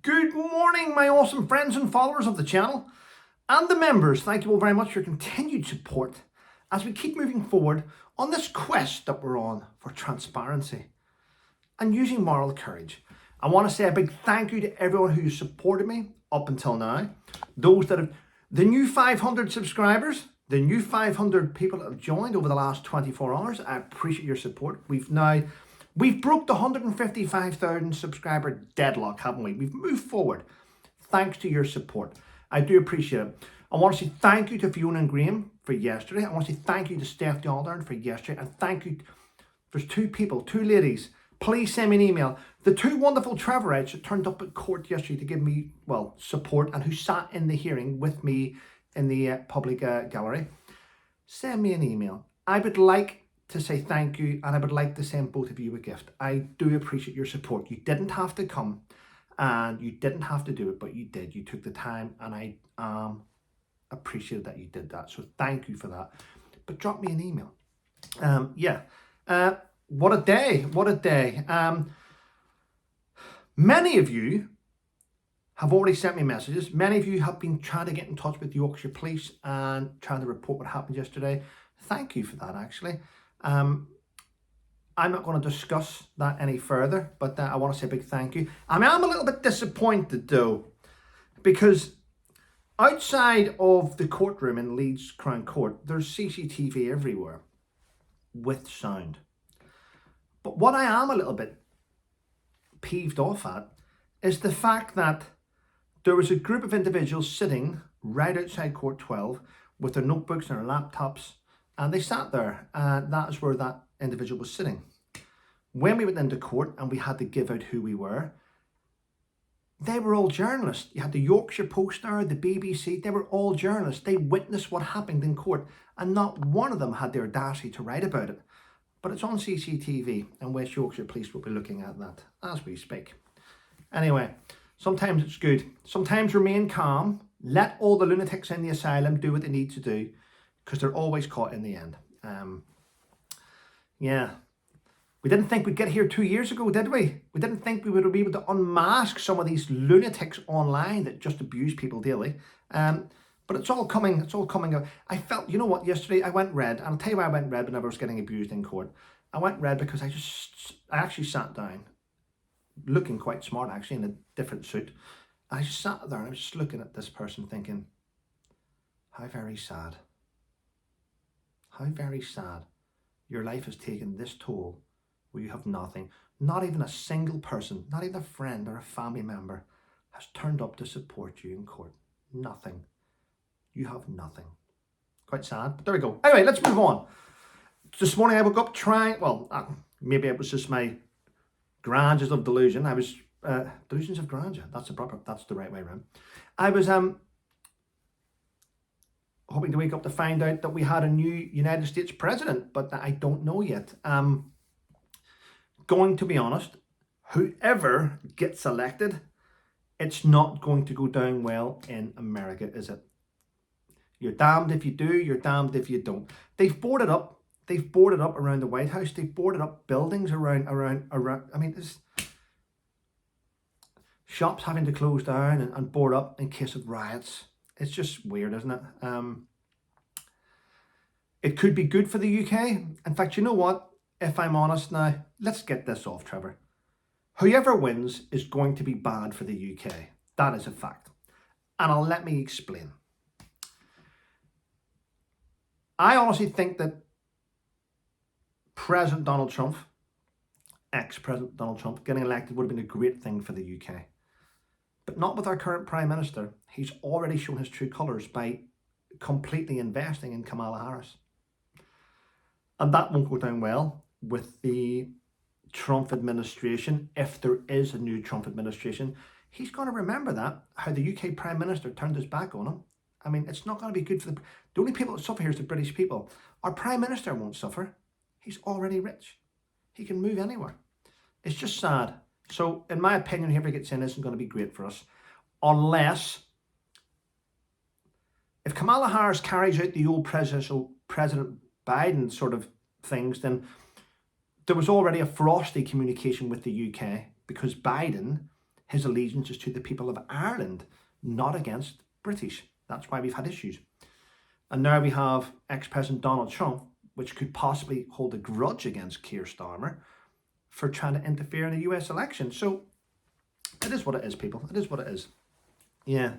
Good morning, my awesome friends and followers of the channel, and the members. Thank you all very much for your continued support as we keep moving forward on this quest that we're on for transparency and using moral courage. I want to say a big thank you to everyone who supported me up until now. Those that have, the new 500 subscribers, the new 500 people that have joined over the last 24 hours. I appreciate your support. We've broke the 155,000 subscriber deadlock, haven't we? We've moved forward thanks to your support. I do appreciate it. I want to say thank you to Fiona and Graham for yesterday. I want to say thank you to Steph Aldern for yesterday. And thank you, there's two people, two ladies. Please send me an email. The two wonderful Trevorites that turned up at court yesterday to give me, well, support and who sat in the hearing with me in the public gallery. Send me an email. I would like to say thank you, and I would like to send both of you a gift. I do appreciate your support. You didn't have to come and you didn't have to do it, but you did. You took the time, and I appreciate that you did that. So thank you for that. But drop me an email. What a day. What a day. Many of you have already sent me messages. Many of you have been trying to get in touch with Yorkshire Police and trying to report what happened yesterday. Thank you for that, actually. I'm not going to discuss that any further, but I want to say a big thank you. I mean, I'm a little bit disappointed, though, because outside of the courtroom in Leeds Crown Court, there's CCTV everywhere with sound. But what I am a little bit peeved off at is the fact that there was a group of individuals sitting right outside Court 12 with their notebooks and their laptops, and they sat there, and that is where that individual was sitting. When we went into court and we had to give out who we were, they were all journalists. You had the Yorkshire Post there, the BBC, they were all journalists. They witnessed what happened in court, and not one of them had the audacity to write about it. But it's on CCTV, and West Yorkshire Police will be looking at that as we speak. Anyway, sometimes it's good. Sometimes remain calm. Let all the lunatics in the asylum do what they need to do, because they're always caught in the end. We didn't think we'd get here 2 years ago, did we? We didn't think we would be able to unmask some of these lunatics online that just abuse people daily. But it's all coming out. I felt, you know what, yesterday I went red, and I'll tell you why I went red whenever I was getting abused in court. I went red because I actually sat down, looking quite smart actually, in a different suit. I just sat there and I was just looking at this person thinking, how very sad. How very sad. Your life has taken this toll where you have nothing. Not even a single person, not even a friend or a family member has turned up to support you in court. Nothing. You have nothing. Quite sad, but there we go. Anyway, let's move on. This morning I woke up maybe it was just my grandeurs of delusion. I was, delusions of grandeur. That's the right way around. I was hoping to wake up to find out that we had a new United States president, but I don't know yet. Going to be honest, whoever gets elected, it's not going to go down well in America, is it? You're damned if you do, you're damned if you don't. They've boarded up around the White House. They've boarded up buildings around. I mean, there's shops having to close down and board up in case of riots. It's just weird, isn't it? It could be good for the UK. In fact, you know what? If I'm honest now, let's get this off, Trevor. Whoever wins is going to be bad for the UK. That is a fact. And let me explain. I honestly think that President Donald Trump, ex-President Donald Trump, getting elected would have been a great thing for the UK. But not with our current Prime Minister. He's already shown his true colours by completely investing in Kamala Harris. And that won't go down well with the Trump administration. If there is a new Trump administration, he's going to remember that, how the UK Prime Minister turned his back on him. I mean, it's not going to be good for the only people that suffer here is the British people. Our Prime Minister won't suffer. He's already rich. He can move anywhere. It's just sad. So, in my opinion, whoever gets in isn't going to be great for us. Unless, if Kamala Harris carries out the old President Biden sort of things, then there was already a frosty communication with the UK because Biden his allegiance is to the people of Ireland, not against British. That's why we've had issues. And now we have ex-President Donald Trump, which could possibly hold a grudge against Keir Starmer for trying to interfere in a US election. So it is what it is, people. It is what it is. Yeah.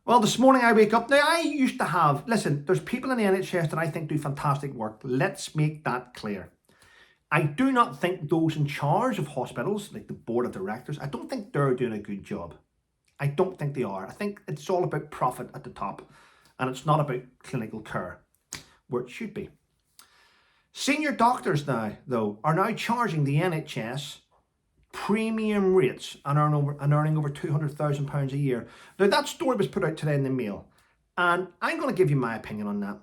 Well, this morning I wake up. Now, I used to have, listen, there's people in the NHS that I think do fantastic work. Let's make that clear. I do not think those in charge of hospitals, like the board of directors, I don't think they're doing a good job. I don't think they are. I think it's all about profit at the top, and it's not about clinical care, where it should be. Senior doctors now, though, are now charging the NHS premium rates and earning over £200,000 a year. Now, that story was put out today in the Mail, and I'm going to give you my opinion on that.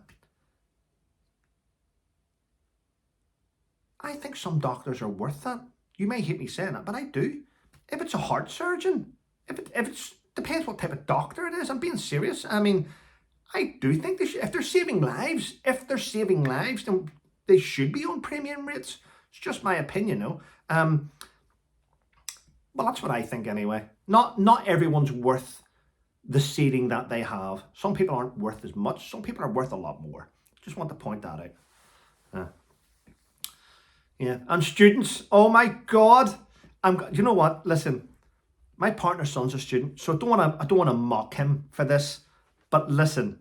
I think some doctors are worth that. You may hate me saying that, but I do. If it's a heart surgeon, if it's depends what type of doctor it is. I'm being serious. I mean, I do think they should, if they're saving lives, then they should be on premium rates. It's just my opinion, though. Well, that's what I think anyway. Not everyone's worth the seating that they have. Some people aren't worth as much. Some people are worth a lot more. Just want to point that out. Yeah, and students, oh my God, you know what? Listen, my partner's son's a student, so I don't want to mock him for this. But listen,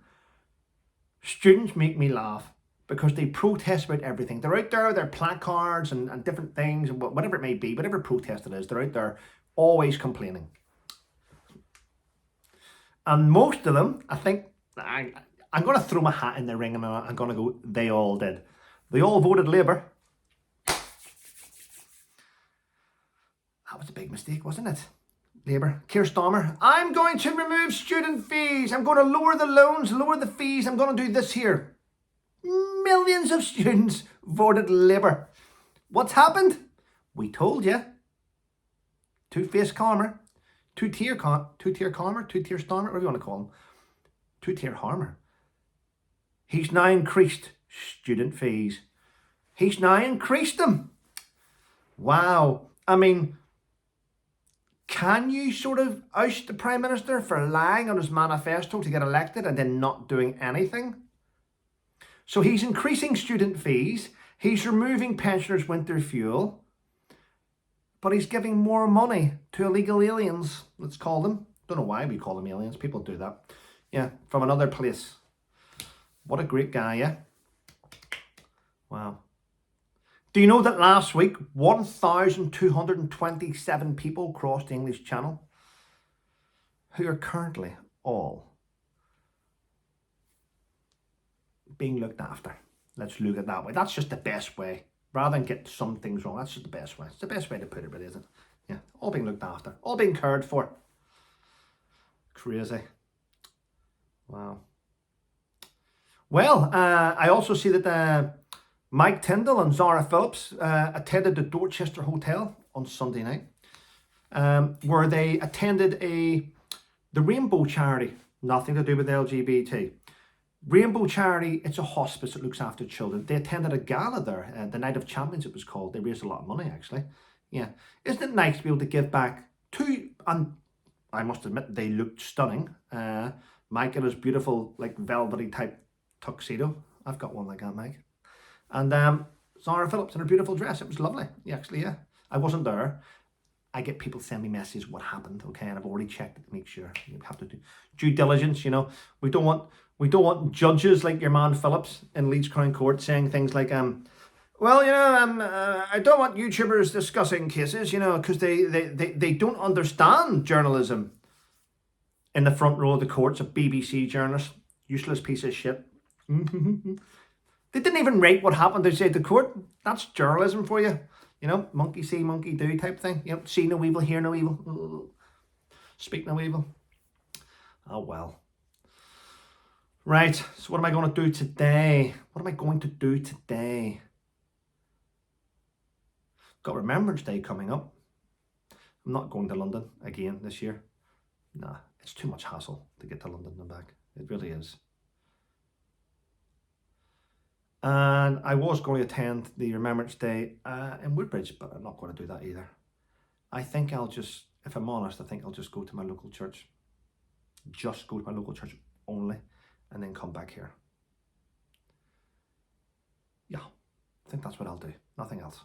students make me laugh because they protest about everything. They're out there, their placards and different things, and whatever it may be, whatever protest it is, they're out there always complaining. And most of them, I think, I'm going to throw my hat in the ring and I'm going to go, they all did. They all voted Labour. That was a big mistake, wasn't it? Labour. Keir Starmer. I'm going to remove student fees. I'm going to lower the loans, lower the fees. I'm going to do this here. Millions of students voted Labour. What's happened? We told you. Two-faced Calmer. Two-tier Calmer. Two-tier Starmer, whatever you want to call him. Two-tier Harmer. He's now increased student fees. He's now increased them. Wow. I mean, can you sort of oust the Prime Minister for lying on his manifesto to get elected and then not doing anything? So he's increasing student fees, he's removing pensioners' winter fuel, but he's giving more money to illegal aliens, let's call them. Don't know why we call them aliens, people do that. Yeah, from another place. What a great guy, yeah? Wow. Do you know that last week, 1,227 people crossed the English Channel who are currently all being looked after? Let's look at it that way. That's just the best way. Rather than get some things wrong, that's just the best way. It's the best way to put it, really, isn't it? Yeah, all being looked after. All being cared for. Crazy. Wow. Well, I also see that Mike Tyndall and Zara Phillips attended the Dorchester Hotel on Sunday night, where they attended the Rainbow Charity, nothing to do with LGBT. Rainbow Charity, it's a hospice that looks after children. They attended a gala there, the Night of Champions it was called. They raised a lot of money, actually. Yeah, isn't it nice to be able to give back to, and I must admit, they looked stunning. Mike in his beautiful, like, velvety type tuxedo. I've got one like that, Mike. And Zara Phillips in her beautiful dress. It was lovely. Yeah, actually, yeah. I wasn't there. I get people send me messages what happened, okay, and I've already checked it to make sure. You have to do due diligence, you know. We don't want judges like your man Phillips in Leeds Crown Court saying things like, well, you know, I don't want YouTubers discussing cases, you know, because they don't understand journalism. In the front row of the courts, a BBC journalist, useless piece of shit. They didn't even rate what happened outside the court. That's journalism for you. You know, monkey see, monkey do type thing. You know, see no evil, hear no evil. Speak no evil. Oh, well. Right, so what am I going to do today? Got Remembrance Day coming up. I'm not going to London again this year. Nah, it's too much hassle to get to London and back. It really is. And I was going to attend the Remembrance Day in Woodbridge, but I'm not going to do that either. I think I'll just if I'm honest, I think I'll just go to my local church. Just go to my local church only, and then come back here. Yeah, I think that's what I'll do. Nothing else.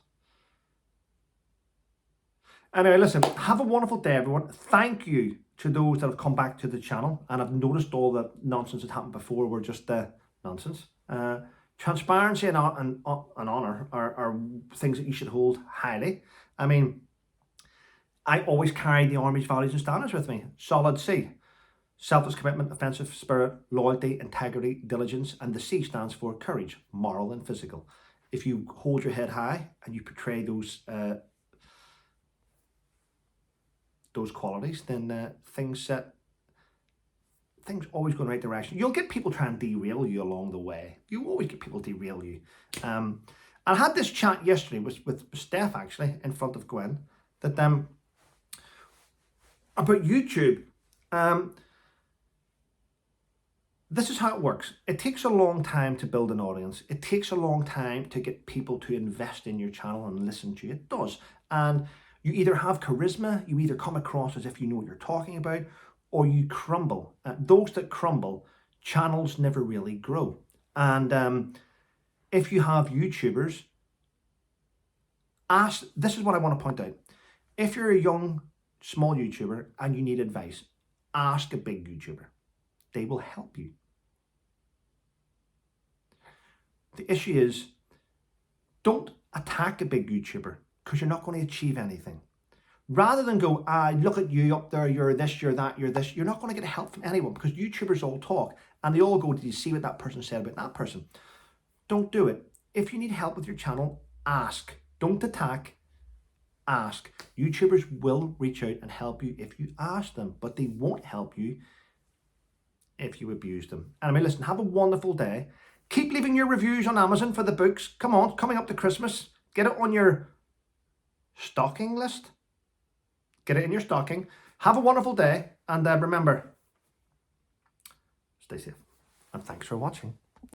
Anyway, listen, have a wonderful day, everyone. Thank you to those that have come back to the channel, and I've noticed all the nonsense that happened before were just nonsense. Transparency and honour are things that you should hold highly. I mean, I always carry the Army's values and standards with me. Solid C. Selfless commitment, offensive spirit, loyalty, integrity, diligence, and the C stands for courage, moral and physical. If you hold your head high and you portray those qualities, then things always go in the right direction. You'll get people trying to derail you along the way. You always get people derail you. I had this chat yesterday with Steph, actually, in front of Gwen, that about YouTube. This is how it works. It takes a long time to build an audience. It takes a long time to get people to invest in your channel and listen to you. It does. And you either have charisma, you either come across as if you know what you're talking about, or you crumble. Those that crumble, channels never really grow. And if you have YouTubers, this is what I want to point out. If you're a young, small YouTuber and you need advice, ask a big YouTuber. They will help you. The issue is, don't attack a big YouTuber, because you're not going to achieve anything. Rather than go, look at you up there, you're this, you're that, you're this, you're not going to get help from anyone, because YouTubers all talk and they all go, did you see what that person said about that person? Don't do it. If you need help with your channel, ask. Don't attack, ask. YouTubers will reach out and help you if you ask them, but they won't help you if you abuse them. Anyway, listen, have a wonderful day. Keep leaving your reviews on Amazon for the books. Come on, coming up to Christmas. Get it on your stocking list. Get it in your stocking. Have a wonderful day. And remember, stay safe. And thanks for watching.